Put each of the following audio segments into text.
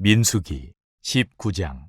민수기 19장.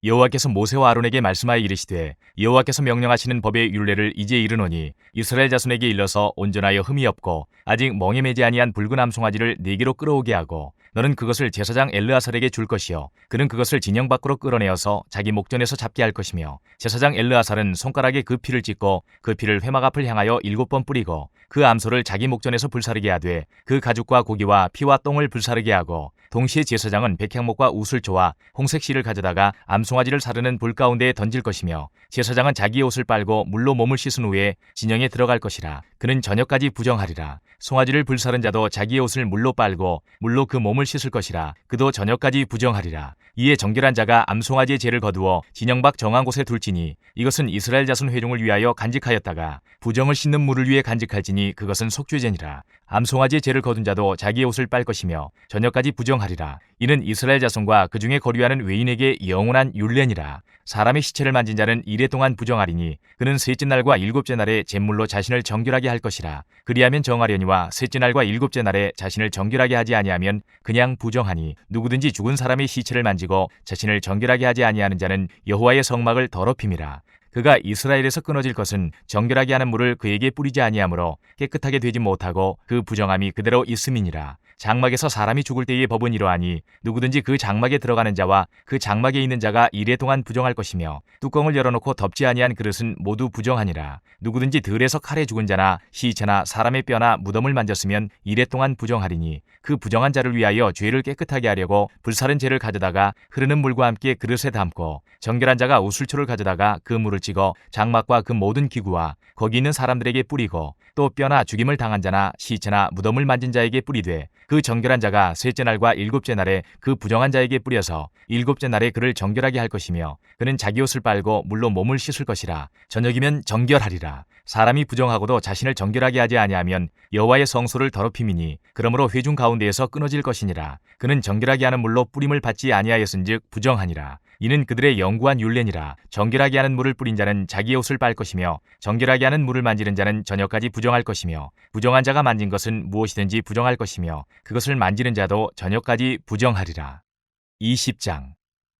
여호와께서 모세와 아론에게 말씀하여 이르시되 여호와께서 명령하시는 법의 율례를 이제 이르노니 이스라엘 자손에게 일러서 온전하여 흠이 없고 아직 멍에 매지 아니한 붉은 암송아지를 네게로 끌어오게 하고 너는 그것을 제사장 엘르아살에게 줄 것이요 그는 그것을 진영 밖으로 끌어내어서 자기 목전에서 잡게 할 것이며 제사장 엘르아살은 손가락에 그 피를 찍고 그 피를 회막 앞을 향하여 7번 뿌리고 그 암소를 자기 목전에서 불사르게 하되 그 가죽과 고기와 피와 똥을 불사르게 하고 동시에 제사장은 백향목과 우슬초와 홍색 실을 가져다가 암송아지를 사르는 불 가운데에 던질 것이며 제사장은 자기의 옷을 빨고 물로 몸을 씻은 후에 진영에 들어갈 것이라. 그는 저녁까지 부정하리라. 송아지를 불사른 자도 자기의 옷을 물로 빨고 물로 그 몸을 씻을 것이라. 그도 저녁까지 부정하리라. 이에 정결한 자가 암송아지의 죄를 거두어 진영 밖 정한 곳에 둘지니 이것은 이스라엘 자손 회중을 위하여 간직하였다가 부정을 씻는 물을 위해 간직할지니 그것은 속죄제니라. 암송아지의 죄를 거둔 자도 자기의 옷을 빨 것이며 저녁까지 부정하리라. 이는 이스라엘 자손과 그 중에 거류하는 외인에게 영원한 율례니라. 사람의 시체를 만진 자는 이래 동안 부정하리니 그는 셋째 날과 일곱째 날에 제물로 자신을 정결하게 할 것이라. 그리하면 정하려니와 셋째 날과 일곱째 날에 자신을 정결하게 하지 아니하면 그냥 부정하니 누구든지 죽은 사람의 시체를 만지고 자신을 정결하게 하지 아니하는 자는 여호와의 성막을 더럽힘이라. 그가 이스라엘에서 끊어질 것은 정결하게 하는 물을 그에게 뿌리지 아니하므로 깨끗하게 되지 못하고 그 부정함이 그대로 있음이니라. 장막에서 사람이 죽을 때의 법은 이러하니 누구든지 그 장막에 들어가는 자와 그 장막에 있는 자가 이래 동안 부정할 것이며 뚜껑을 열어놓고 덮지 아니한 그릇은 모두 부정하니라. 누구든지 들에서 칼에 죽은 자나 시체나 사람의 뼈나 무덤을 만졌으면 이래 동안 부정하리니 그 부정한 자를 위하여 죄를 깨끗하게 하려고 불사른 재를 가져다가 흐르는 물과 함께 그릇에 담고 정결한 자가 우슬초를 가져다가 그 물을 찍어 장막과 그 모든 기구와 거기 있는 사람들에게 뿌리고 또 뼈나 죽임을 당한 자나 시체나 무덤을 만진 자에게 뿌리되 그 정결한 자가 셋째 날과 일곱째 날에 그 부정한 자에게 뿌려서 일곱째 날에 그를 정결하게 할 것이며 그는 자기 옷을 빨고 물로 몸을 씻을 것이라. 저녁이면 정결하리라. 사람이 부정하고도 자신을 정결하게 하지 아니하면 여호와의 성소를 더럽힘이니 그러므로 회중 가운데에서 끊어질 것이니라. 그는 정결하게 하는 물로 뿌림을 받지 아니하였은즉 부정하니라. 이는 그들의 영구한 율례니라. 정결하게 하는 물을 뿌린 자는 자기의 옷을 빨 것이며 정결하게 하는 물을 만지는 자는 저녁까지 부정할 것이며 부정한 자가 만진 것은 무엇이든지 부정할 것이며 그것을 만지는 자도 저녁까지 부정하리라. 20장.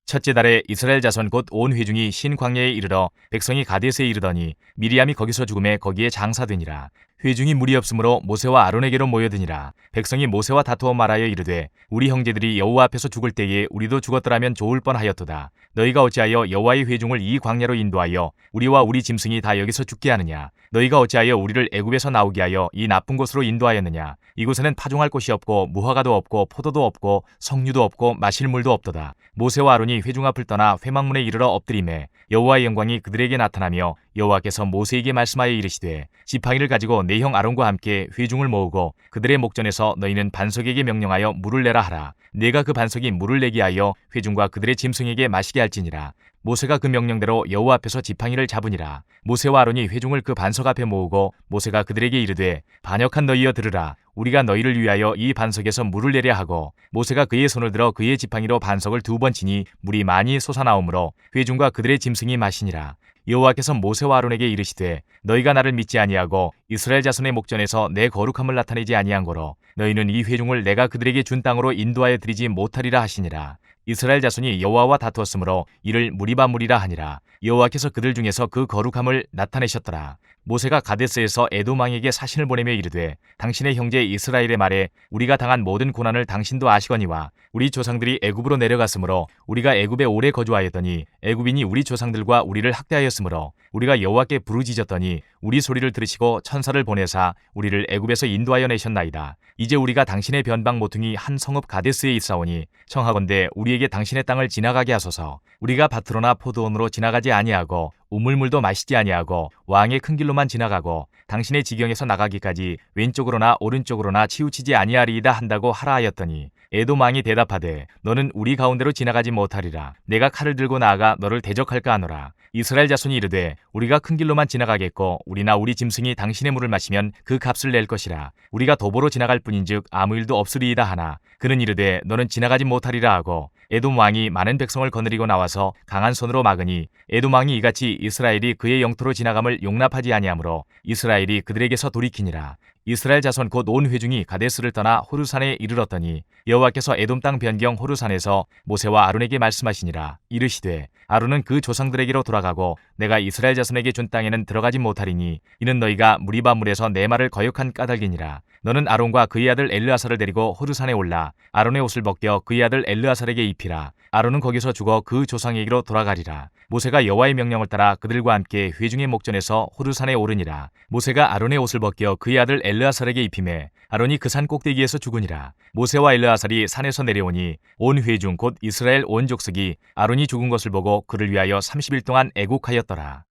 첫째 달에 이스라엘 자손 곧 온 회중이 신 광야에 이르러 백성이 가데스에 이르더니 미리암이 거기서 죽음에 거기에 장사되니라. 회중이 무리 없으므로 모세와 아론에게로 모여드니라. 백성이 모세와 다투어 말하여 이르되 우리 형제들이 여호와 앞에서 죽을 때에 우리도 죽었더라면 좋을 뻔하였도다. 너희가 어찌하여 여호와의 회중을 이 광야로 인도하여 우리와 우리 짐승이 다 여기서 죽게 하느냐? 너희가 어찌하여 우리를 애굽에서 나오게 하여 이 나쁜 곳으로 인도하였느냐? 이곳에는 파종할 곳이 없고 무화과도 없고 포도도 없고 석류도 없고 마실 물도 없도다. 모세와 아론이 회중 앞을 떠나 회막문에 이르러 엎드리매 여호와의 영광이 그들에게 나타나며 여호와께서 모세에게 말씀하여 이르시되 지팡이를 가지고 내 형 아론과 함께 회중을 모으고 그들의 목전에서 너희는 반석에게 명령하여 물을 내라 하라. 내가 그 반석이 물을 내게 하여 회중과 그들의 짐승에게 마시게 할지니라. 모세가 그 명령대로 여호와 앞에서 지팡이를 잡으니라. 모세와 아론이 회중을 그 반석 앞에 모으고 모세가 그들에게 이르되 반역한 너희여 들으라. 우리가 너희를 위하여 이 반석에서 물을 내려 하고 모세가 그의 손을 들어 그의 지팡이로 반석을 2번 치니 물이 많이 솟아나오므로 회중과 그들의 짐승이 마시니라. 여호와께서 모세와 아론에게 이르시되 너희가 나를 믿지 아니하고 이스라엘 자손의 목전에서 내 거룩함을 나타내지 아니한 거로 너희는 이 회중을 내가 그들에게 준 땅으로 인도하여 드리지 못하리라 하시니라. 이스라엘 자손이 여호와와 다투었으므로 이를 무리바무리라 하니라. 여호와께서 그들 중에서 그 거룩함을 나타내셨더라. 모세가 가데스에서 에돔 왕에게 사신을 보내며 이르되 당신의 형제 이스라엘의 말에 우리가 당한 모든 고난을 당신도 아시거니와 우리 조상들이 애굽으로 내려갔으므로 우리가 애굽에 오래 거주하였더니 애굽인이 우리 조상들과 우리를 학대하였으므로 우리가 여호와께 부르짖었더니 우리 소리를 들으시고 천사를 보내사 우리를 애굽에서 인도하여 내셨나이다. 이제 우리가 당신의 변방 모퉁이 한 성읍 가데스에 있사오니 청하건대 우리에게 당신의 땅을 지나가게 하소서. 우리가 밭으로나 포도원으로 지나가지 아니하고 우물물도 마시지 아니하고 왕의 큰 길로만 지나가고 당신의 지경에서 나가기까지 왼쪽으로나 오른쪽으로나 치우치지 아니하리이다 한다고 하라 하였더니 에돔 왕이 대답하되 너는 우리 가운데로 지나가지 못하리라. 내가 칼을 들고 나아가 너를 대적할까 하노라. 이스라엘 자손이 이르되 우리가 큰 길로만 지나가겠고 우리나 우리 짐승이 당신의 물을 마시면 그 값을 낼 것이라. 우리가 도보로 지나갈 뿐인즉 아무 일도 없으리이다 하나 그는 이르되 너는 지나가지 못하리라 하고 에돔 왕이 많은 백성을 거느리고 나와서 강한 손으로 막으니 에돔 왕이 이같이 이스라엘이 그의 영토로 지나감을 용납하지 아니하므로 이스라엘이 그들에게서 돌이키니라. 이스라엘 자손 곧 온 회중이 가데스를 떠나 호르산에 이르렀더니 여호와께서 에돔 땅 변경 호르산에서 모세와 아론에게 말씀하시니라. 이르시되 아론은 그 조상들에게로 돌아가고 내가 이스라엘 자손에게 준 땅에는 들어가지 못하리니 이는 너희가 무리바 물에서 내 말을 거역한 까닭이니라. 너는 아론과 그의 아들 엘르아사를 데리고 호르산에 올라 아론의 옷을 벗겨 그의 아들 엘르아살에게 입히라. 아론은 거기서 죽어 그 조상에게로 돌아가리라. 모세가 여호와의 명령을 따라 그들과 함께 회중의 목전에서 호르산에 오르니라. 모세가 아론의 옷을 벗겨 그의 아들 엘르아살에게 입히매 아론이 그 산 꼭대기에서 죽으니라. 모세와 엘르아살이 산에서 내려오니 온 회중 곧 이스라엘 온 족속이 아론이 죽은 것을 보고 그를 위하여 30일 동안 애곡하였더라.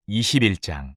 21장.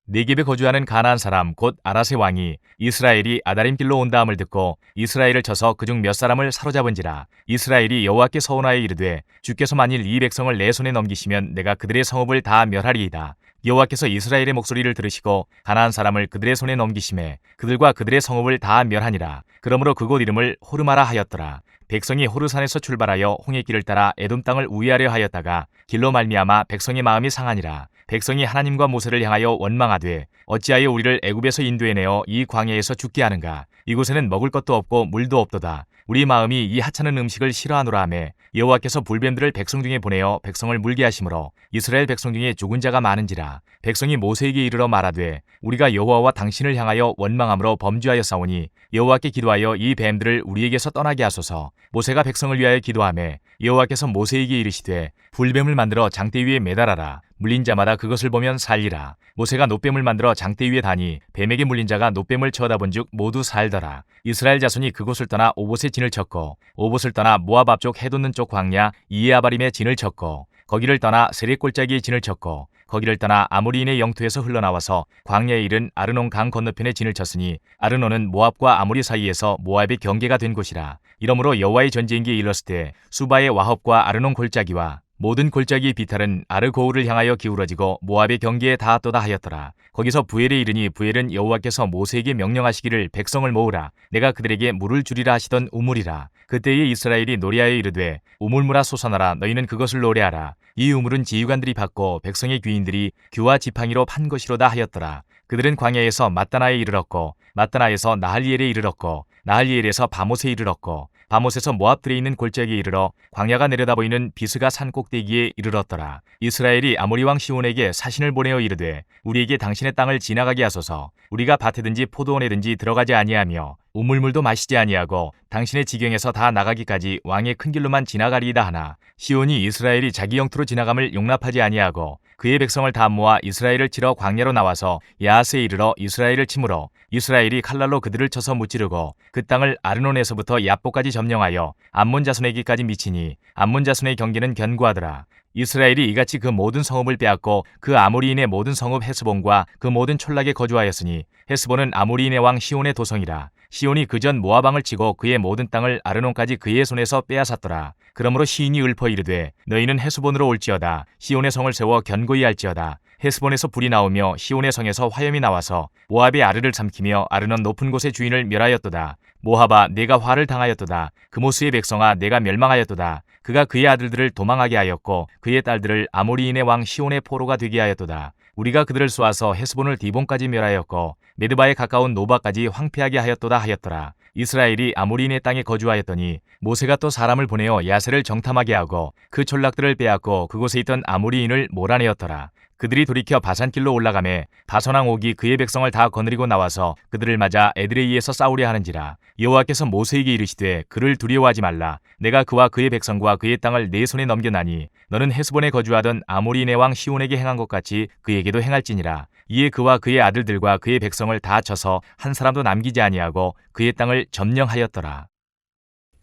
네겝에 거주하는 가나안 사람 곧 아라세 왕이 이스라엘이 아다림 길로 온다함을 듣고 이스라엘을 쳐서 그중 몇 사람을 사로잡은지라. 이스라엘이 여호와께 서원하여 이르되 주께서 만일 이 백성을 내 손에 넘기시면 내가 그들의 성읍을 다 멸하리이다. 여호와께서 이스라엘의 목소리를 들으시고 가나안 사람을 그들의 손에 넘기심에 그들과 그들의 성읍을 다 멸하니라. 그러므로 그곳 이름을 호르마라 하였더라. 백성이 호르산에서 출발하여 홍해길을 따라 에돔 땅을 우회하려 하였다가 길로 말미암아 백성의 마음이 상하니라. 백성이 하나님과 모세를 향하여 원망하되 어찌하여 우리를 애굽에서 인도해내어 이 광야에서 죽게 하는가. 이곳에는 먹을 것도 없고 물도 없도다. 우리 마음이 이 하찮은 음식을 싫어하노라 하매 여호와께서 불뱀들을 백성 중에 보내어 백성을 물게 하심으로 이스라엘 백성 중에 죽은 자가 많은지라. 백성이 모세에게 이르러 말하되 우리가 여호와와 당신을 향하여 원망함으로 범죄하였사오니 여호와께 기도하여 이 뱀들을 우리에게서 떠나게 하소서. 모세가 백성을 위하여 기도하매 여호와께서 모세에게 이르시되 불뱀을 만들어 장대 위에 매달아라. 물린 자마다 그것을 보면 살리라. 모세가 놋뱀을 만들어 장대 위에 다니 뱀에게 물린 자가 놋뱀을 쳐다본즉 모두 살더라. 이스라엘 자손이 그곳을 떠나 오봇에 진을 쳤고 오봇을 떠나 모압 앞쪽 해돋는 쪽 광야 이에아바림에 진을 쳤고 거기를 떠나 세렛 골짜기에 진을 쳤고 거기를 떠나 아모리인의 영토에서 흘러나와서 광야에 이른 아르논 강 건너편에 진을 쳤으니 아르논은 모압과 아모리 사이에서 모압의 경계가 된 곳이라. 이러므로 여호와의 전쟁기에 이르렀을 때 수바의 와헙과 아르논 골짜기와 모든 골짜기의 비탈은 아르고우를 향하여 기울어지고 모압의 경계에 닿았도다 하였더라. 거기서 부엘에 이르니 부엘은 여호와께서 모세에게 명령하시기를 백성을 모으라. 내가 그들에게 물을 주리라 하시던 우물이라. 그때에 이스라엘이 노래하여 이르되 우물물아 솟아나라. 너희는 그것을 노래하라. 이 우물은 지휘관들이 받고 백성의 귀인들이 규와 지팡이로 판 것이로다 하였더라. 그들은 광야에서 마따나에 이르렀고 마따나에서 나할리엘에 이르렀고 나할리엘에서 바못에 이르렀고 바못에서 모압들에 있는 골짜기에 이르러 광야가 내려다 보이는 비스가 산 꼭대기에 이르렀더라. 이스라엘이 아모리 왕 시온에게 사신을 보내어 이르되 우리에게 당신의 땅을 지나가게 하소서. 우리가 밭에든지 포도원에든지 들어가지 아니하며 우물물도 마시지 아니하고 당신의 지경에서 다 나가기까지 왕의 큰 길로만 지나가리이다 하나 시온이 이스라엘이 자기 영토로 지나감을 용납하지 아니하고 그의 백성을 다 모아 이스라엘을 치러 광야로 나와서 야하스에 이르러 이스라엘을 치므로 이스라엘이 칼날로 그들을 쳐서 무찌르고 그 땅을 아르논에서부터 야보까지 점령하여 암몬 자손에게까지 미치니 암몬 자손의 경계는 견고하더라. 이스라엘이 이같이 그 모든 성읍을 빼앗고 그 아모리인의 모든 성읍 헤스본과 그 모든 촌락에 거주하였으니 헤스본은 아모리인의 왕 시온의 도성이라. 시온이 그전 모압 왕을 치고 그의 모든 땅을 아르논까지 그의 손에서 빼앗았더라. 그러므로 시인이 읊어 이르되 너희는 헤스본으로 올지어다. 시온의 성을 세워 견고히 할지어다. 헤스본에서 불이 나오며 시온의 성에서 화염이 나와서 모압의 아르를 삼키며 아르논 높은 곳의 주인을 멸하였도다. 모압아 내가 화를 당하였도다. 그모스의 백성아 내가 멸망하였도다. 그가 그의 아들들을 도망하게 하였고 그의 딸들을 아모리인의 왕 시온의 포로가 되게 하였도다. 우리가 그들을 쏘아서 헤스본을 디본까지 멸하였고 메드바에 가까운 노바까지 황폐하게 하였도다 하였더라. 이스라엘이 아모리인의 땅에 거주하였더니 모세가 또 사람을 보내어 야세를 정탐하게 하고 그 촌락들을 빼앗고 그곳에 있던 아모리인을 몰아내었더라. 그들이 돌이켜 바산길로 올라가매 바선왕 옥이 그의 백성을 다 거느리고 나와서 그들을 맞아 에드레이에서 싸우려 하는지라. 여호와께서 모세에게 이르시되 그를 두려워하지 말라. 내가 그와 그의 백성과 그의 땅을 내 손에 넘겨나니 너는 헤스본에 거주하던 아모리인의 왕 시온에게 행한 것 같이 그에게도 행할지니라. 이에 그와 그의 아들들과 그의 백성을 다 쳐서 한 사람도 남기지 아니하고 그의 땅을 점령하였더라.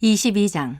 22장.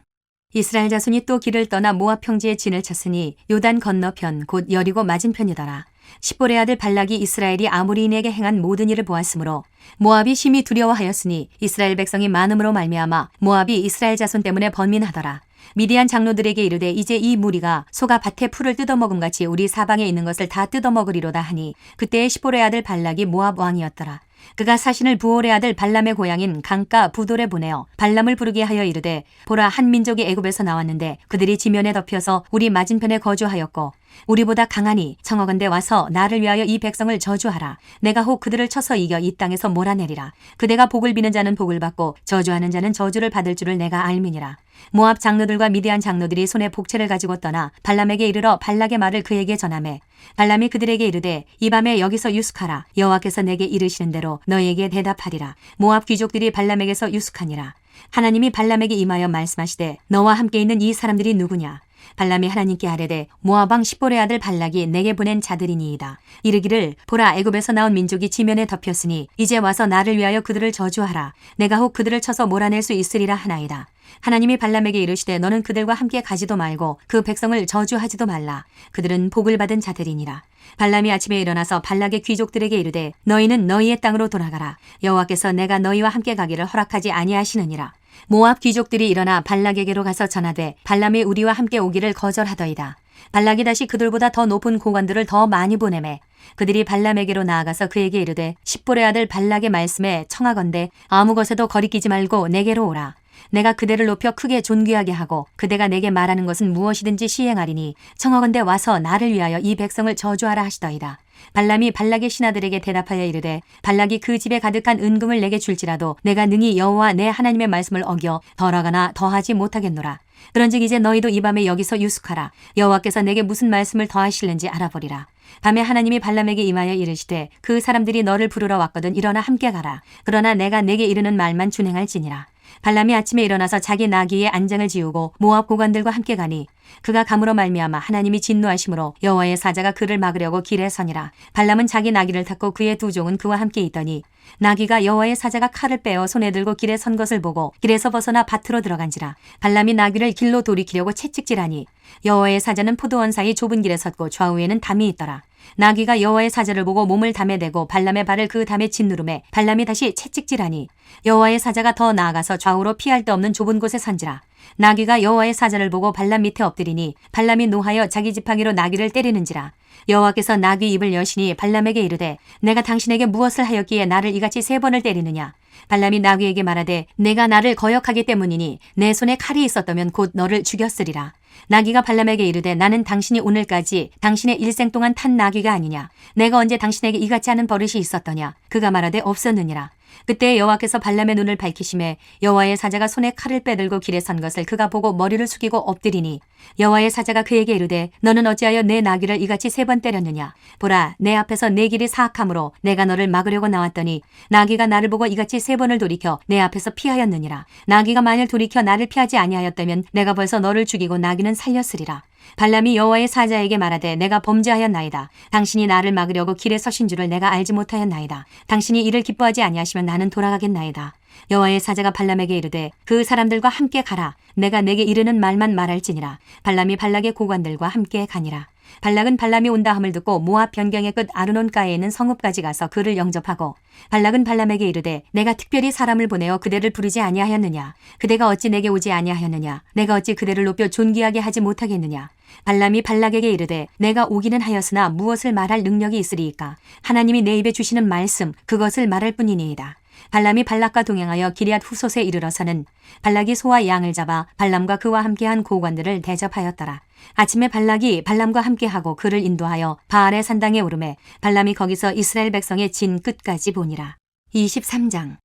이스라엘 자손이 또 길을 떠나 모압 평지에 진을 쳤으니 요단 건너편 곧 여리고 맞은편이더라. 십볼의 아들 발락이 이스라엘이 아모리인에게 행한 모든 일을 보았으므로 모압이 심히 두려워하였으니 이스라엘 백성이 많음으로 말미암아 모압이 이스라엘 자손 때문에 번민하더라. 미디안 장로들에게 이르되 이제 이 무리가 소가 밭에 풀을 뜯어먹음 같이 우리 사방에 있는 것을 다 뜯어먹으리로다 하니 그때에 십볼의 아들 발락이 모압 왕이었더라. 그가 사신을 부올의 아들 발람의 고향인 강가 부돌에 보내어 발람을 부르게 하여 이르되 보라 한 민족이 애굽에서 나왔는데 그들이 지면에 덮여서 우리 맞은편에 거주하였고 우리보다 강하니 청하건대 와서 나를 위하여 이 백성을 저주하라. 내가 혹 그들을 쳐서 이겨 이 땅에서 몰아내리라. 그대가 복을 비는 자는 복을 받고 저주하는 자는 저주를 받을 줄을 내가 알미니라. 모압 장로들과 미디안 장로들이 손에 복채를 가지고 떠나 발람에게 이르러 발락의 말을 그에게 전하매 발람이 그들에게 이르되 이 밤에 여기서 유숙하라. 여호와께서 내게 이르시는 대로 너희에게 대답하리라. 모압 귀족들이 발람에게서 유숙하니라. 하나님이 발람에게 임하여 말씀하시되 너와 함께 있는 이 사람들이 누구냐? 발람이 하나님께 아뢰되 모압 왕 십볼의 아들 발락이 내게 보낸 자들이니이다. 이르기를 보라 애굽에서 나온 민족이 지면에 덮였으니 이제 와서 나를 위하여 그들을 저주하라. 내가 혹 그들을 쳐서 몰아낼 수 있으리라 하나이다. 하나님이 발람에게 이르시되 너는 그들과 함께 가지도 말고 그 백성을 저주하지도 말라. 그들은 복을 받은 자들이니라. 발람이 아침에 일어나서 발락의 귀족들에게 이르되 너희는 너희의 땅으로 돌아가라. 여호와께서 내가 너희와 함께 가기를 허락하지 아니하시느니라. 모압 귀족들이 일어나 발락에게로 가서 전하되 발람이 우리와 함께 오기를 거절하더이다. 발락이 다시 그들보다 더 높은 고관들을 더 많이 보내매 그들이 발람에게로 나아가서 그에게 이르되 십볼의 아들 발락의 말씀에 청하건대 아무 것에도 거리끼지 말고 내게로 오라. 내가 그대를 높여 크게 존귀하게 하고 그대가 내게 말하는 것은 무엇이든지 시행하리니 청하건대 와서 나를 위하여 이 백성을 저주하라 하시더이다. 발람이 발락의 신하들에게 대답하여 이르되 발락이 그 집에 가득한 은금을 내게 줄지라도 내가 능히 여호와 내 하나님의 말씀을 어겨 덜하거나 더하지 못하겠노라. 그런즉 이제 너희도 이 밤에 여기서 유숙하라. 여호와께서 내게 무슨 말씀을 더하실는지 알아보리라. 밤에 하나님이 발람에게 임하여 이르시되 그 사람들이 너를 부르러 왔거든 일어나 함께 가라. 그러나 내가 내게 이르는 말만 준행할지니라. 발람이 아침에 일어나서 자기 나귀의 안장을 지우고 모압 고관들과 함께 가니 그가 감으로 말미암아 하나님이 진노하심으로 여호와의 사자가 그를 막으려고 길에 서니라. 발람은 자기 나귀를 탔고 그의 두 종은 그와 함께 있더니 나귀가 여호와의 사자가 칼을 빼어 손에 들고 길에 선 것을 보고 길에서 벗어나 밭으로 들어간지라. 발람이 나귀를 길로 돌이키려고 채찍질하니 여호와의 사자는 포도원 사이 좁은 길에 섰고 좌우에는 담이 있더라. 나귀가 여호와의 사자를 보고 몸을 담에 대고 발람의 발을 그 담에 짓누르매 발람이 다시 채찍질하니 여호와의 사자가 더 나아가서 좌우로 피할 데 없는 좁은 곳에 선지라. 나귀가 여호와의 사자를 보고 발람 밑에 엎드리니 발람이 노하여 자기 지팡이로 나귀를 때리는지라. 여호와께서 나귀 입을 여시니 발람에게 이르되 내가 당신에게 무엇을 하였기에 나를 이같이 3번을 때리느냐. 발람이 나귀에게 말하되 내가 나를 거역하기 때문이니 내 손에 칼이 있었다면 곧 너를 죽였으리라. 나귀가 발람에게 이르되 나는 당신이 오늘까지 당신의 일생 동안 탄 나귀가 아니냐. 내가 언제 당신에게 이같이 하는 버릇이 있었더냐. 그가 말하되 없었느니라. 그때 여호와께서 발람의 눈을 밝히심에 여호와의 사자가 손에 칼을 빼들고 길에 선 것을 그가 보고 머리를 숙이고 엎드리니 여호와의 사자가 그에게 이르되 너는 어찌하여 내 나귀를 이같이 3번 때렸느냐. 보라 내 앞에서 내 길이 사악함으로 내가 너를 막으려고 나왔더니 나귀가 나를 보고 이같이 3번을 돌이켜 내 앞에서 피하였느니라. 나귀가 만일 돌이켜 나를 피하지 아니하였다면 내가 벌써 너를 죽이고 나귀는 살렸으리라. 발람이 여호와의 사자에게 말하되 내가 범죄하였나이다. 당신이 나를 막으려고 길에 서신 줄을 내가 알지 못하였나이다. 당신이 이를 기뻐하지 아니하시면 나는 돌아가겠나이다. 여호와의 사자가 발람에게 이르되 그 사람들과 함께 가라. 내가 내게 이르는 말만 말할지니라. 발람이 발락의 고관들과 함께 가니라. 발락은 발람이 온다 함을 듣고 모압 변경의 끝 아르논가에 있는 성읍까지 가서 그를 영접하고 발락은 발람에게 이르되 내가 특별히 사람을 보내어 그대를 부르지 아니하였느냐. 그대가 어찌 내게 오지 아니하였느냐. 내가 어찌 그대를 높여 존귀하게 하지 못하겠느냐. 발람이 발락에게 이르되 내가 오기는 하였으나 무엇을 말할 능력이 있으리이까. 하나님이 내 입에 주시는 말씀 그것을 말할 뿐이니이다. 발람이 발락과 동행하여 기럇 후솥에 이르러서는 발락이 소와 양을 잡아 발람과 그와 함께한 고관들을 대접하였더라. 아침에 발락이 발람과 함께하고 그를 인도하여 바알의 산당에 오르매 발람이 거기서 이스라엘 백성의 진 끝까지 보니라. 23장.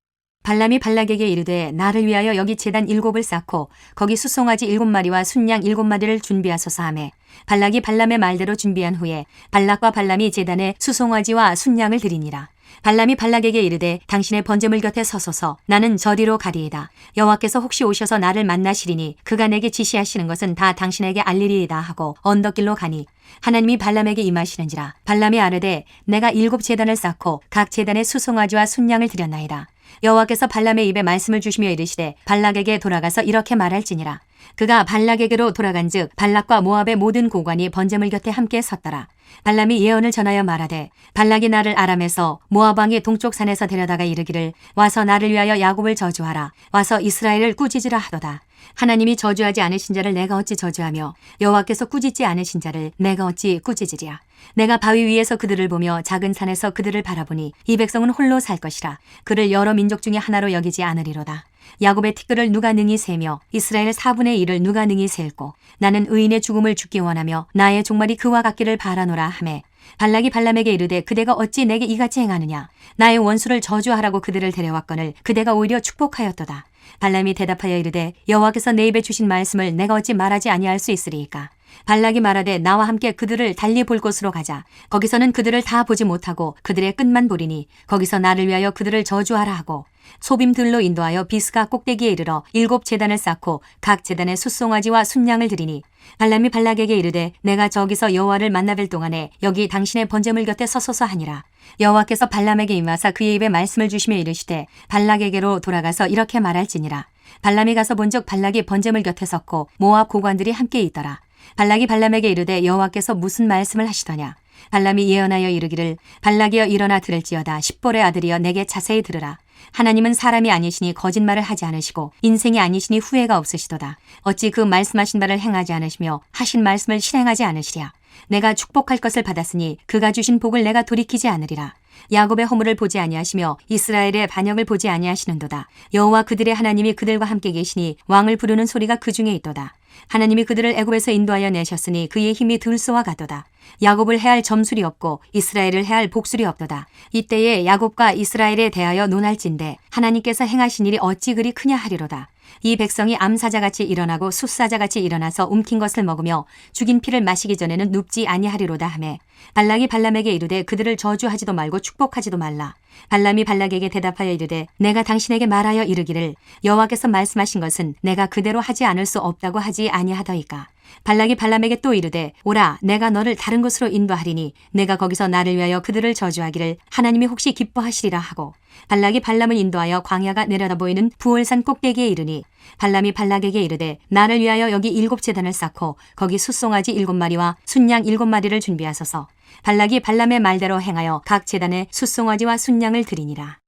발람이 발락에게 이르되 나를 위하여 여기 제단 7을 쌓고 거기 수송아지 7마리와 순양 7마리를 준비하소서 하매 발락이 발람의 말대로 준비한 후에 발락과 발람이 제단에 수송아지와 순양을 드리니라. 발람이 발락에게 이르되 당신의 번제물 곁에 서소서. 나는 저리로 가리이다. 여호와께서 혹시 오셔서 나를 만나시리니 그가 내게 지시하시는 것은 다 당신에게 알리리이다 하고 언덕길로 가니 하나님이 발람에게 임하시는지라. 발람이 아뢰되 내가 7 제단을 쌓고 각 제단에 수송아지와 순양을 드렸나이다. 여호와께서 발람의 입에 말씀을 주시며 이르시되 발락에게 돌아가서 이렇게 말할지니라. 그가 발락에게로 돌아간즉 발락과 모압의 모든 고관이 번제물 곁에 함께 섰더라. 발람이 예언을 전하여 말하되 발락이 나를 아람에서 모압 왕의 동쪽 산에서 데려다가 이르기를 와서 나를 위하여 야곱을 저주하라. 와서 이스라엘을 꾸짖으라 하도다. 하나님이 저주하지 않으신 자를 내가 어찌 저주하며 여호와께서 꾸짖지 않으신 자를 내가 어찌 꾸짖으랴. 내가 바위 위에서 그들을 보며 작은 산에서 그들을 바라보니 이 백성은 홀로 살 것이라. 그를 여러 민족 중에 하나로 여기지 않으리로다. 야곱의 티끌을 누가 능히 세며 이스라엘 4분의 1을 누가 능히 셀고 나는 의인의 죽음을 죽기 원하며 나의 종말이 그와 같기를 바라노라 하매 발락이 발람에게 이르되 그대가 어찌 내게 이같이 행하느냐. 나의 원수를 저주하라고 그들을 데려왔거늘 그대가 오히려 축복하였도다. 발람이 대답하여 이르되 여호와께서 내 입에 주신 말씀을 내가 어찌 말하지 아니할 수 있으리이까. 발락이 말하되 나와 함께 그들을 달리 볼 곳으로 가자. 거기서는 그들을 다 보지 못하고 그들의 끝만 보리니 거기서 나를 위하여 그들을 저주하라 하고 소빔들로 인도하여 비스가 꼭대기에 이르러 7 제단을 쌓고 각 제단에 숫송아지와 순양을 드리니 발람이 발락에게 이르되 내가 저기서 여호와를 만나뵐 동안에 여기 당신의 번제물 곁에 서소서 하니라. 여호와께서 발람에게 임하사 그의 입에 말씀을 주시며 이르시되 발락에게로 돌아가서 이렇게 말할지니라. 발람이 가서 본즉 발락이 번제물 곁에 섰고 모압 고관들이 함께 있더라. 발락이 발람에게 이르되 여호와께서 무슨 말씀을 하시더냐. 발람이 예언하여 이르기를 발락이여 일어나 들을지어다. 십볼의 아들이여 내게 자세히 들으라. 하나님은 사람이 아니시니 거짓말을 하지 않으시고 인생이 아니시니 후회가 없으시도다. 어찌 그 말씀하신 바를 행하지 않으시며 하신 말씀을 실행하지 않으시랴. 내가 축복할 것을 받았으니 그가 주신 복을 내가 돌이키지 않으리라. 야곱의 허물을 보지 아니하시며 이스라엘의 반역을 보지 아니하시는도다. 여호와 그들의 하나님이 그들과 함께 계시니 왕을 부르는 소리가 그 중에 있도다. 하나님이 그들을 애굽에서 인도하여 내셨으니 그의 힘이 들소와 같도다. 야곱을 해할 점술이 없고 이스라엘을 해할 복술이 없도다. 이때에 야곱과 이스라엘에 대하여 논할진대 하나님께서 행하신 일이 어찌 그리 크냐 하리로다. 이 백성이 암사자같이 일어나고 숫사자같이 일어나서 움킨 것을 먹으며 죽인 피를 마시기 전에는 눕지 아니하리로다 하매 발락이 발람에게 이르되 그들을 저주하지도 말고 축복하지도 말라. 발람이 발락에게 대답하여 이르되 내가 당신에게 말하여 이르기를 여호와께서 말씀하신 것은 내가 그대로 하지 않을 수 없다고 하지 아니하더이까. 발락이 발람에게 또 이르되 오라 내가 너를 다른 곳으로 인도하리니 내가 거기서 나를 위하여 그들을 저주하기를 하나님이 혹시 기뻐하시리라 하고 발락이 발람을 인도하여 광야가 내려다 보이는 부올산 꼭대기에 이르니 발람이 발락에게 이르되 나를 위하여 여기 7 제단을 쌓고 거기 숫송아지 7마리와 순양 7마리를 준비하소서. 발락이 발람의 말대로 행하여 각 제단에 숫송아지와 순양을 드리니라.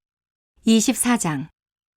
24장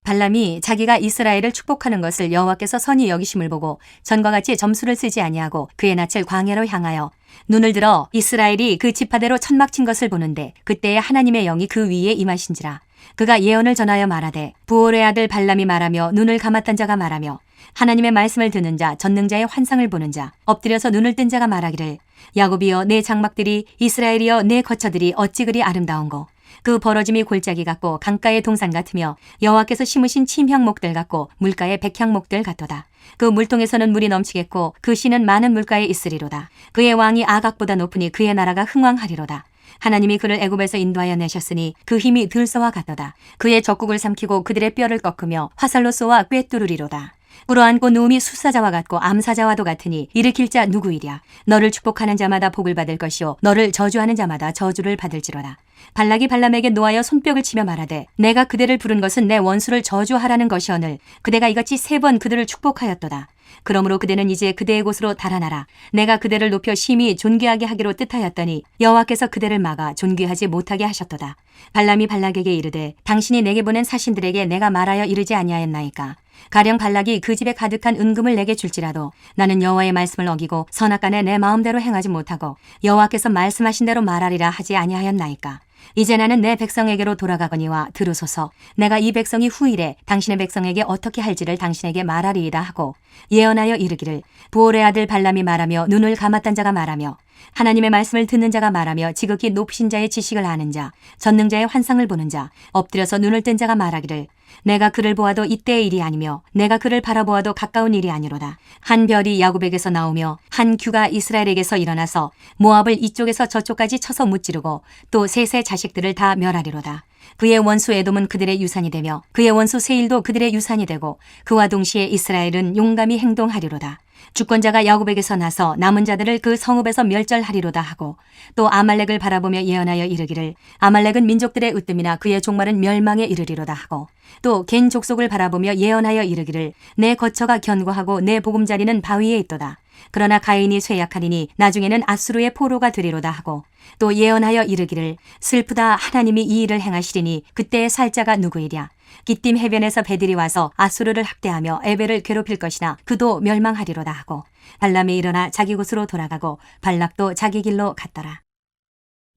발람이 자기가 이스라엘을 축복하는 것을 여호와께서 선히 여기심을 보고 전과 같이 점수를 쓰지 아니하고 그의 낯을 광야로 향하여 눈을 들어 이스라엘이 그 지파대로 천막 친 것을 보는데 그때에 하나님의 영이 그 위에 임하신지라. 그가 예언을 전하여 말하되 부올의 아들 발람이 말하며 눈을 감았던 자가 말하며 하나님의 말씀을 듣는 자 전능자의 환상을 보는 자 엎드려서 눈을 뜬 자가 말하기를 야곱이여 내 장막들이 이스라엘이여 내 거처들이 어찌 그리 아름다운고 그 벌어짐이 골짜기 같고 강가의 동산 같으며 여호와께서 심으신 침향목들 같고 물가의 백향목들 같도다. 그 물통에서는 물이 넘치겠고 그 씨는 많은 물가에 있으리로다. 그의 왕이 아각보다 높으니 그의 나라가 흥왕하리로다. 하나님이 그를 애굽에서 인도하여 내셨으니 그 힘이 들소와 같도다. 그의 적국을 삼키고 그들의 뼈를 꺾으며 화살로 쏘아 꿰뚫으리로다. 꿇어앉고 누움이 숫사자와 같고 암사자와도 같으니 일으킬 자 누구이랴. 너를 축복하는 자마다 복을 받을 것이요 너를 저주하는 자마다 저주를 받을지로다. 발락이 발람에게 노하여 손뼉을 치며 말하되 내가 그대를 부른 것은 내 원수를 저주하라는 것이오늘 그대가 이같이 3번 그들을 축복하였도다. 그러므로 그대는 이제 그대의 곳으로 달아나라. 내가 그대를 높여 심히 존귀하게 하기로 뜻하였더니 여호와께서 그대를 막아 존귀하지 못하게 하셨도다. 발람이 발락에게 이르되 당신이 내게 보낸 사신들에게 내가 말하여 이르지 아니하였나이까. 가령 발락이 그 집에 가득한 은금을 내게 줄지라도 나는 여호와의 말씀을 어기고 선악간에 내 마음대로 행하지 못하고 여호와께서 말씀하신 대로 말하리라 하지 아니하였나이까. 이제 나는 내 백성에게로 돌아가거니와 들으소서. 내가 이 백성이 후일에 당신의 백성에게 어떻게 할지를 당신에게 말하리이다 하고 예언하여 이르기를 부올의 아들 발람이 말하며 눈을 감았던 자가 말하며 하나님의 말씀을 듣는 자가 말하며 지극히 높으신 자의 지식을 아는 자 전능자의 환상을 보는 자 엎드려서 눈을 뜬 자가 말하기를 내가 그를 보아도 이때의 일이 아니며 내가 그를 바라보아도 가까운 일이 아니로다. 한 별이 야곱에게서 나오며 한 규가 이스라엘에게서 일어나서 모압을 이쪽에서 저쪽까지 쳐서 무찌르고 또 셋의 자식들을 다 멸하리로다. 그의 원수 에돔은 그들의 유산이 되며 그의 원수 세일도 그들의 유산이 되고 그와 동시에 이스라엘은 용감히 행동하리로다. 주권자가 야곱에게서 나서 남은 자들을 그 성읍에서 멸절하리로다 하고 또 아말렉을 바라보며 예언하여 이르기를 아말렉은 민족들의 으뜸이나 그의 종말은 멸망에 이르리로다 하고 또 겐 족속을 바라보며 예언하여 이르기를 내 거처가 견고하고 내 보금자리는 바위에 있도다. 그러나 가인이 쇠약하리니 나중에는 아수르의 포로가 되리로다 하고 또 예언하여 이르기를 슬프다 하나님이 이 일을 행하시리니 그때의 살자가 누구이랴. 기띔 해변에서 배들이 와서 아수르를 학대하며 에벨을 괴롭힐 것이나 그도 멸망하리로다 하고 발람이 일어나 자기 곳으로 돌아가고 발락도 자기 길로 갔더라.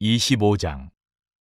25장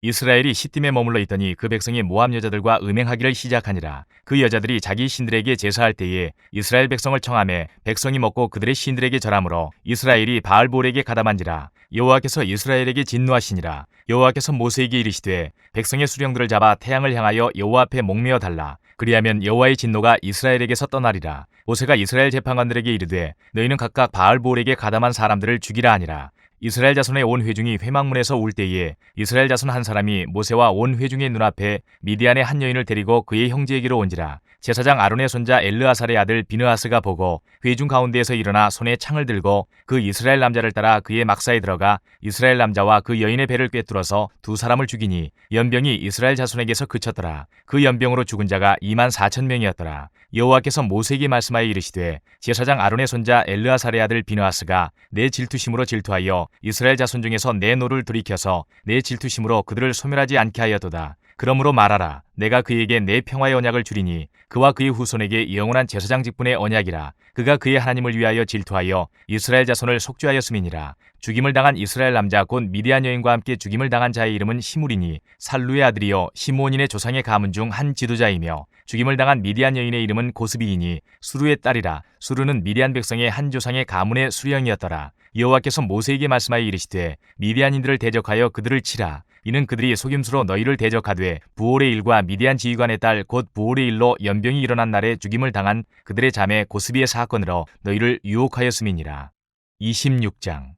이스라엘이 시딤에 머물러 있더니 그 백성이 모압 여자들과 음행하기를 시작하니라. 그 여자들이 자기 신들에게 제사할 때에 이스라엘 백성을 청하매 백성이 먹고 그들의 신들에게 절하므로 이스라엘이 바알볼에게 가담한지라. 여호와께서 이스라엘에게 진노하시니라. 여호와께서 모세에게 이르시되 백성의 수령들을 잡아 태양을 향하여 여호와 앞에 목매어 달라. 그리하면 여호와의 진노가 이스라엘에게서 떠나리라. 모세가 이스라엘 재판관들에게 이르되 너희는 각각 바알볼에게 가담한 사람들을 죽이라 하니라. 이스라엘 자손의 온 회중이 회막문에서 울 때에 이스라엘 자손 한 사람이 모세와 온 회중의 눈앞에 미디안의 한 여인을 데리고 그의 형제에게로 온지라. 제사장 아론의 손자 엘르아살의 아들 비느하스가 보고 회중 가운데에서 일어나 손에 창을 들고 그 이스라엘 남자를 따라 그의 막사에 들어가 이스라엘 남자와 그 여인의 배를 꿰뚫어서 두 사람을 죽이니 연병이 이스라엘 자손에게서 그쳤더라. 그 연병으로 죽은 자가 24,000명이었더라. 여호와께서 모세에게 말씀하여 이르시되 제사장 아론의 손자 엘르아살의 아들 비느하스가 내 질투심으로 질투하여 이스라엘 자손 중에서 내 노를 돌이켜서 내 질투심으로 그들을 소멸하지 않게 하였도다. 그러므로 말하라. 내가 그에게 내 평화의 언약을 주리니 그와 그의 후손에게 영원한 제사장 직분의 언약이라. 그가 그의 하나님을 위하여 질투하여 이스라엘 자손을 속죄하였음이니라. 죽임을 당한 이스라엘 남자 곧 미디안 여인과 함께 죽임을 당한 자의 이름은 시므리니 살루의 아들이요 시므온인의 조상의 가문 중 한 지도자이며 죽임을 당한 미디안 여인의 이름은 고스비이니 수루의 딸이라. 수루는 미디안 백성의 한 조상의 가문의 수령이었더라. 여호와께서 모세에게 말씀하여 이르시되 미디안인들을 대적하여 그들을 치라. 이는 그들이 속임수로 너희를 대적하되 부올의 일과 미디안 지휘관의 딸 곧 부올의 일로 연병이 일어난 날에 죽임을 당한 그들의 자매 고스비의 사건으로 너희를 유혹하였음이니라. 26장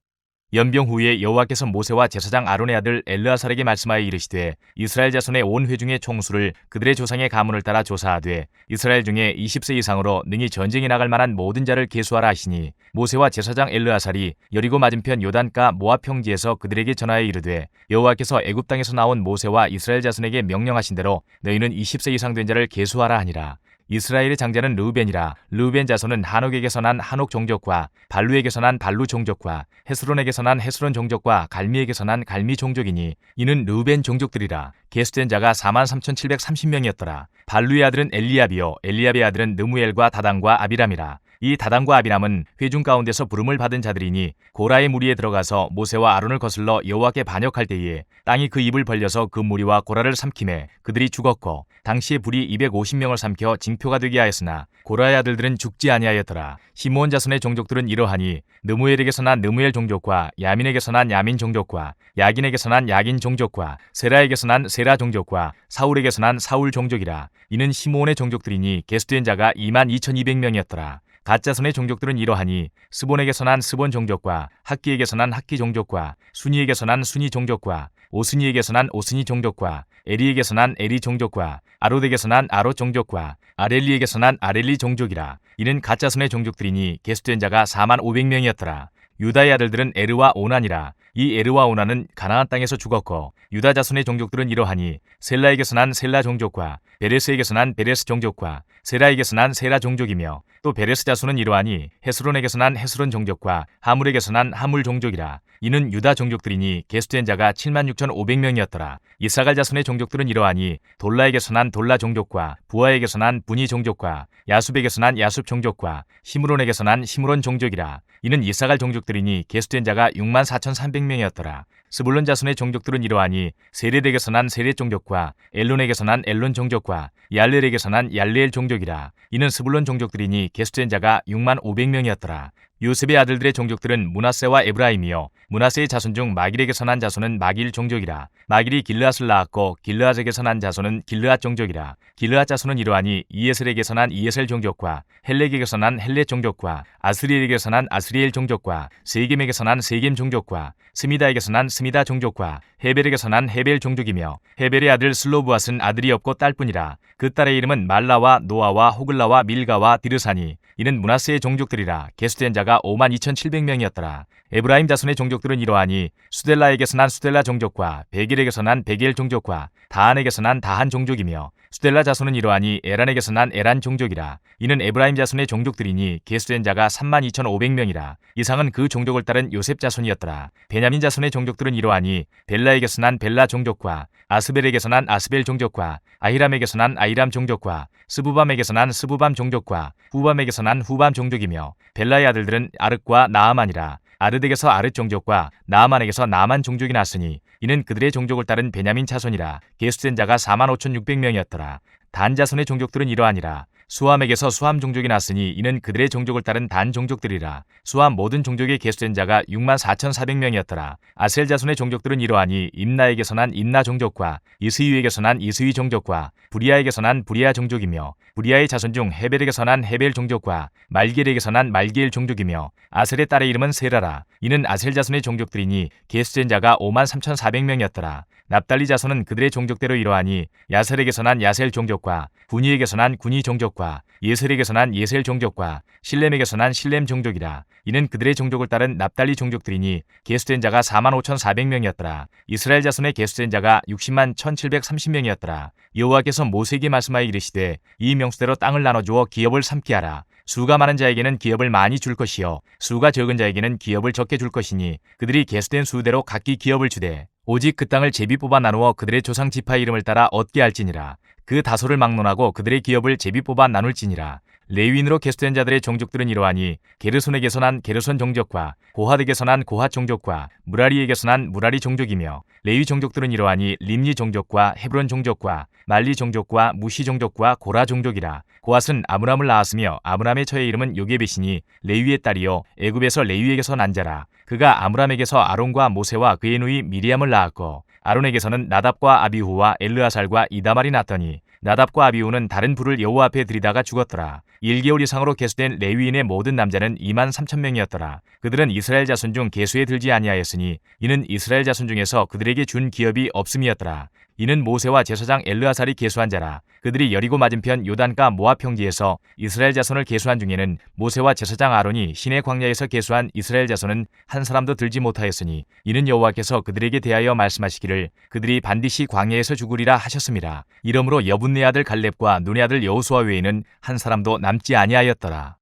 연병 후에 여호와께서 모세와 제사장 아론의 아들 엘르아살에게 말씀하여 이르시되 이스라엘 자손의 온 회중의 총수를 그들의 조상의 가문을 따라 조사하되 이스라엘 중에 20세 이상으로 능히 전쟁에 나갈 만한 모든 자를 계수하라 하시니 모세와 제사장 엘르아살이 여리고 맞은편 요단가 모압 평지에서 그들에게 전하여 이르되 여호와께서 애굽 땅에서 나온 모세와 이스라엘 자손에게 명령하신 대로 너희는 20세 이상 된 자를 계수하라 하니라. 이스라엘의 장자는 르우벤이라. 르우벤 자손은 한옥에게서 난 한옥 종족과 발루에게서 난 발루 종족과 헤스론에게서 난 헤스론 종족과 갈미에게서 난 갈미 종족이니 이는 르우벤 종족들이라. 계수된 자가 43,730명이었더라. 발루의 아들은 엘리압이요 엘리압의 아들은 느무엘과 다단과 아비람이라. 이 다단과 아비람은 회중 가운데서 부름을 받은 자들이니 고라의 무리에 들어가서 모세와 아론을 거슬러 여호와께 반역할 때에 땅이 그 입을 벌려서 그 무리와 고라를 삼키매 그들이 죽었고 당시에 불이 250명을 삼켜 징표가 되게 하였으나 고라의 아들들은 죽지 아니하였더라. 시므온 자손의 종족들은 이러하니 느무엘에게서 난 느무엘 종족과 야민에게서 난 야민 종족과 야긴에게서 난 야긴 종족과 세라에게서 난 세라 종족과 사울에게서 난 사울 종족이라. 이는 시므온의 종족들이니 계수된 자가 22,200명이었더라. 갓자손의 종족들은 이러하니 스본에게서 난 스본 종족과 학기에게서 난 학기 종족과 순이에게서 난 순이 종족과 오스니에게서 난 오스니 종족과 에리에게서 난 에리 종족과 아롯에게서 난 아롯 종족과 아렐리에게서 난 아렐리 종족이라. 이는 갓자손의 종족들이니 계수된 자가 45,000명이었더라. 유다의 아들들은 에르와 오난이라. 이 에르와 오난은 가나안 땅에서 죽었고 유다 자손의 종족들은 이러하니 셀라에게서 난 셀라 종족과 베레스에게서 난 베레스 종족과 세라에게서 난 세라 종족이며 또 베레스 자손은 이러하니 헤스론에게서 난 헤스론 종족과 하물에게서 난 하물 종족이라. 이는 유다 종족들이니 계수된 자가 76,500명이었더라. 이사갈 자손의 종족들은 이러하니 돌라에게서 난 돌라 종족과 부하에게서 난 분이 종족과 야숲에게서 난 야숲 종족과 시므론에게서 난 시므론 종족이라. 이는 이사갈 종족들이니 계수된 자가 64,300명이었더라. 스불론 자손의 종족들은 이러하니 세렛에게서 난 세렛 종족과 엘론에게서 난 엘론 종족과 얄렐에게서 난 얄레엘 종족이라. 이는 스불론 종족들이니 계수된 자가 65,000명이었더라. 요셉의 아들들의 종족들은 므낫세와 에브라임이요 므낫세의 자손 중 마길에게서 난 자손은 마길 종족이라. 마길이 길르앗을 낳았고 길르앗에게서 난 자손은 길르앗 종족이라. 길르앗 자손은 이러하니 이에셀에게서 난 이에셀 종족과 헬렉에게서 난 헬렛 종족과 아스리엘에게서 난 아스리엘 종족과 세겜에게서 난 세겜 종족과 스미다에게서 난 스미다 종족과 헤벨에게서 난 헤벨 종족이며 헤벨의 아들 슬로브앗은 아들이 없고 딸뿐이라. 그 딸의 이름은 말라와 노아와 호글라와 밀가와 디르사니. 이는 므낫세의 종족들이라. 계수된 자가 52,700명이었더라. 에브라임 자손의 종족들은 이러하니 수델라에게서 난 수델라 종족과 베겔에게서 난 베겔 종족과 다한에게서 난 다한 종족이며 수델라 자손은 이러하니 에란에게서 난 에란 종족이라. 이는 에브라임 자손의 종족들이니 계수된 자가 32,500명이라. 이상은 그 종족을 따른 요셉 자손이었더라. 베냐민 자손의 종족들은 이러하니 벨라에게서 난 벨라 종족과 아스벨에게서 난 아스벨 종족과 아히람에게서 난 아히람 종족과 스부밤에게서 난 스부밤 종족과 후밤에게서 난 후밤 종족이며 벨라의 아들들은 아르과 나아만이라. 아르덱에서 아르 종족과 나아만에게서 나아만 종족이 났으니 이는 그들의 종족을 따른 베냐민 자손이라. 계수된 자가 45,600명이었더라. 단 자손의 종족들은 이러하니라. 수함에게서 수함 종족이 났으니 이는 그들의 종족을 따른 단 종족들이라. 수함 모든 종족의 계수된 자가 64,400명이었더라. 아셀 자손의 종족들은 이러하니 임나에게서 난 임나 종족과 이스위에게서 난 이스위 종족과 부리아에게서 난 부리아 종족이며 부리아의 자손 중 헤벨에게서 난 헤벨 종족과 말기엘에게서 난 말기엘 종족이며 아셀의 딸의 이름은 세라라. 이는 아셀 자손의 종족들이니 계수된 자가 53,400명이었더라. 납달리 자손은 그들의 종족대로 이러하니 야셀에게서 난 야셀 종족과 군이에게서 난 군이 종족과 예셀에게서 난 예셀 종족과 실렘에게서 난 실렘 종족이라. 이는 그들의 종족을 따른 납달리 종족들이니 계수된 자가 45,400명이었더라. 이스라엘 자손의 계수된 자가 601,730명이었더라. 여호와께서 모세에게 말씀하여 이르시되 이 명수대로 땅을 나눠주어 기업을 삼게 하라. 수가 많은 자에게는 기업을 많이 줄 것이요 수가 적은 자에게는 기업을 적게 줄 것이니 그들이 계수된 수대로 각기 기업을 주되 오직 그 땅을 제비 뽑아 나누어 그들의 조상 지파의 이름을 따라 얻게 할지니라. 그 다소를 막론하고 그들의 기업을 제비 뽑아 나눌지니라. 레위인으로 계수된 자들의 종족들은 이러하니 게르손에게서 난 게르손 종족과 고핫에게서 난 고핫 종족과 무라리에게서 난 무라리 종족이며 레위 종족들은 이러하니 림니 종족과 헤브론 종족과 말리 종족과 무시 종족과 고라 종족이라. 고핫은 아므람을 낳았으며 아므람의 처의 이름은 요게벳이니 레위의 딸이요 애굽에서 레위에게서 난 자라. 그가 아므람에게서 아론과 모세와 그의 누이 미리암을 낳았고 아론에게서는 나답과 아비후와 엘르아살과 이다말이 났더니 나답과 아비후는 다른 불을 여호와 앞에 들이다가 죽었더라. 1개월 이상으로 계수된 레위인의 모든 남자는 23,000명이었더라. 그들은 이스라엘 자손 중 계수에 들지 아니하였으니 이는 이스라엘 자손 중에서 그들에게 준 기업이 없음이었더라. 이는 모세와 제사장 엘르아살이 계수한 자라. 그들이 여리고 맞은편 요단가 모압 평지에서 이스라엘 자손을 계수한 중에는 모세와 제사장 아론이 시내 광야에서 계수한 이스라엘 자손은 한 사람도 들지 못하였으니 이는 여호와께서 그들에게 대하여 말씀하시기를 그들이 반드시 광야에서 죽으리라 하셨음이라. 이러므로 여분네 아들 갈렙과 눈의 아들 여호수아 외에는 한 사람도 남지 아니하였더라.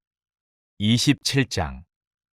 27장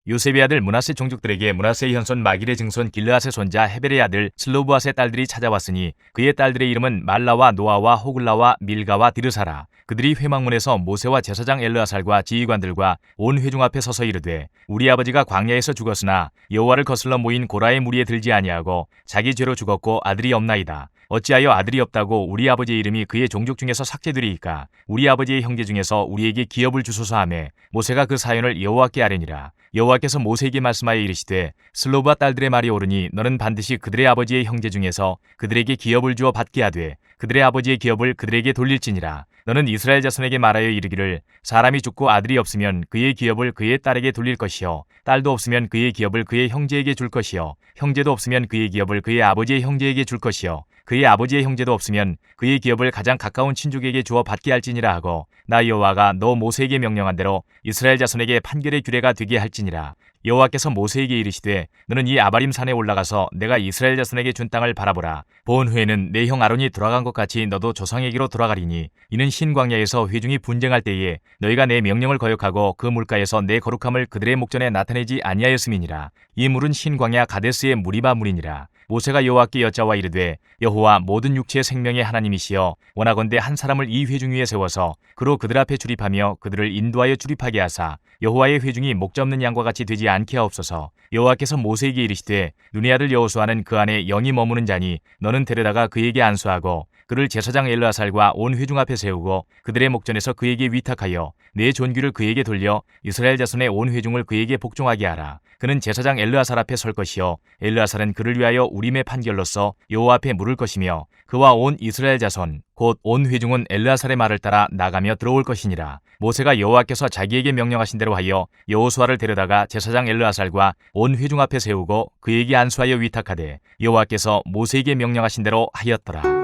요셉의 아들 므낫세 종족들에게 므낫세의 현손 마길의 증손 길르앗의 손자 헤벨의 아들 슬로브앗의 딸들이 찾아왔으니 그의 딸들의 이름은 말라와 노아와 호글라와 밀가와 디르사라. 그들이 회막문에서 모세와 제사장 엘르아살과 지휘관들과 온 회중 앞에 서서 이르되 우리 아버지가 광야에서 죽었으나 여호와를 거슬러 모인 고라의 무리에 들지 아니하고 자기 죄로 죽었고 아들이 없나이다. 어찌하여 아들이 없다고 우리 아버지의 이름이 그의 종족 중에서 삭제되리이까? 우리 아버지의 형제 중에서 우리에게 기업을 주소서 하매 모세가 그 사연을 여호와께 아뢰니라. 여호와께서 모세에게 말씀하여 이르시되 슬로브아 딸들의 말이 옳으니 너는 반드시 그들의 아버지의 형제 중에서 그들에게 기업을 주어 받게 하되 그들의 아버지의 기업을 그들에게 돌릴지니라. 너는 이스라엘 자손에게 말하여 이르기를 사람이 죽고 아들이 없으면 그의 기업을 그의 딸에게 돌릴 것이요 딸도 없으면 그의 기업을 그의 형제에게 줄 것이요 형제도 없으면 그의 기업을 그의 아버지의 형제에게 줄 것이요 그의 아버지의 형제도 없으면 그의 기업을 가장 가까운 친족에게 주어 받게 할지니라 하고 나 여호와가 너 모세에게 명령한 대로 이스라엘 자손에게 판결의 규례가 되게 할지니라. 여호와께서 모세에게 이르시되 너는 이 아바림 산에 올라가서 내가 이스라엘 자손에게 준 땅을 바라보라. 보온 후에는 내 형 아론이 돌아간 것 같이 너도 조상에게로 돌아가리니 이는 흰 광야에서 회중이 분쟁할 때에 너희가 내 명령을 거역하고 그 물가에서 내 거룩함을 그들의 목전에 나타내지 아니하였음이니라. 이 물은 흰 광야 가데스의 무리바 물이니라. 모세가 여호와께 여짜와 이르되 여호와 모든 육체의 생명의 하나님이시여 원하건대 한 사람을 이 회중 위에 세워서 그로 그들 앞에 출입하며 그들을 인도하여 출입하게 하사 여호와의 회중이 목자 없는 양과 같이 되지 않게 하옵소서. 여호와께서 모세에게 이르시되 눈의 아들 여호수아는 그 안에 영이 머무는 자니 너는 데려다가 그에게 안수하고 그를 제사장 엘르아살과 온 회중 앞에 세우고 그들의 목전에서 그에게 위탁하여 내 존귀를 그에게 돌려 이스라엘 자손의 온 회중을 그에게 복종하게 하라. 그는 제사장 엘르아살 앞에 설 것이요 엘르아살은 그를 위하여 우림의 판결로서 여호와 앞에 물을 것이며 그와 온 이스라엘 자손 곧 온 회중은 엘르아살의 말을 따라 나가며 들어올 것이니라. 모세가 여호와께서 자기에게 명령하신 대로 하여 여호수아를 데려다가 제사장 엘르아살과 온 회중 앞에 세우고 그에게 안수하여 위탁하되 여호와께서 모세에게 명령하신 대로 하였더라.